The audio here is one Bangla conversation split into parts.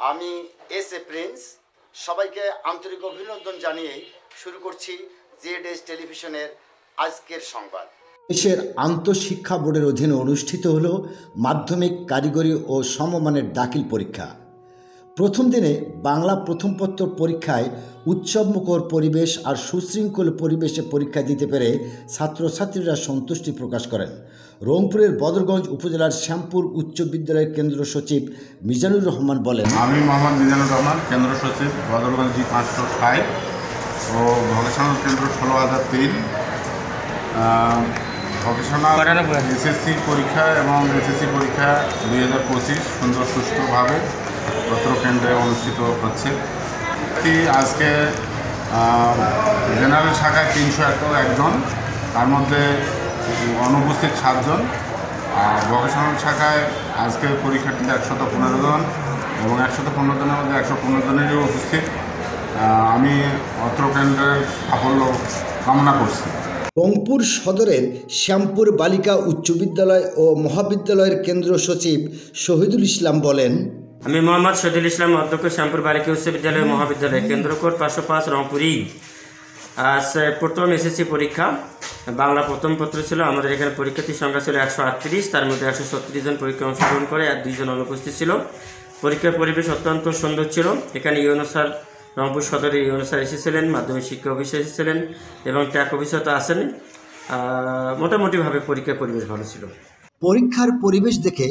আমি এস এ প্রিন্স সবাইকে আন্তরিক অভিনন্দন জানিয়ে শুরু করছি জেড টেলিভিশনের আজকের সংবাদ। দেশের আন্তঃশিক্ষা বোর্ডের অধীনে অনুষ্ঠিত হল মাধ্যমিক, কারিগরি ও সমমানের দাখিল পরীক্ষা। প্রথম দিনে বাংলা প্রথম পত্র পরীক্ষায় উৎসবমুখর পরিবেশ আর সুশৃঙ্খল পরিবেশে পরীক্ষা দিতে পেরে ছাত্রছাত্রীরা সন্তুষ্টি প্রকাশ করেন। রংপুরের বদরগঞ্জ উপজেলার শ্যামপুর উচ্চ বিদ্যালয়ের কেন্দ্র সচিব মিজানুর রহমান বলেন, আমি মোহাম্মদ মিজানুর রহমান, কেন্দ্র সচিব, বদরগঞ্জ জি 560 ও ভকেশনাল কেন্দ্র 16,003। ভকেশনাল এসএসসি পরীক্ষা এবং এসএসসি পরীক্ষা 2025 সুন্দর সুষ্ঠুভাবে পত্র কেন্দ্রে অনুষ্ঠিত হচ্ছে। আজকে জেনারেল শাখায় 301 জন, তার মধ্যে অনুপস্থিত 7 জন। আর ভকেশনাল শাখায় আজকে পরীক্ষার্থী 115 জন এবং 115 জনের মধ্যে 115 জনেরই উপস্থিত। আমি অত্র কেন্দ্রের সাফল্য কামনা করছি। রংপুর সদরের শ্যামপুর বালিকা উচ্চ বিদ্যালয় ও মহাবিদ্যালয়ের কেন্দ্র সচিব শহীদুল ইসলাম বলেন, আমি মোহাম্মদ শহীদুল ইসলাম, অধ্যক্ষ শ্যামপুর বালিকা উচ্চ বিদ্যালয় মহাবিদ্যালয় কেন্দ্র কোড 505 রংপুরই। আজ প্রথম এসএসসি পরীক্ষা, বাংলা প্রথম পত্র ছিল। আমাদের এখানে পরীক্ষার্থীর সংখ্যা ছিল 138, তার মধ্যে 136 জন পরীক্ষা অংশগ্রহণ করে আর 2 জন অনুপস্থিত ছিল। পরীক্ষার পরিবেশ অত্যন্ত সুন্দর ছিল। এখানে ইউনো স্যার, রংপুর সদরের ইউনো স্যার এসেছিলেন, মাধ্যমিক শিক্ষা অফিসার এসেছিলেন এবং ট্যাক অফিসার তো আসেন। মোটামুটিভাবে পরীক্ষার পরিবেশ ভালো ছিল। পরীক্ষার পরিবেশ দেখে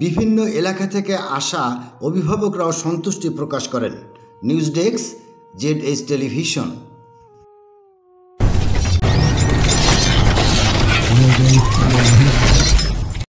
বিভিন্ন এলাকা থেকে আসা অভিভাবকরাও সন্তুষ্টি প্রকাশ করেন। News desk, Z television.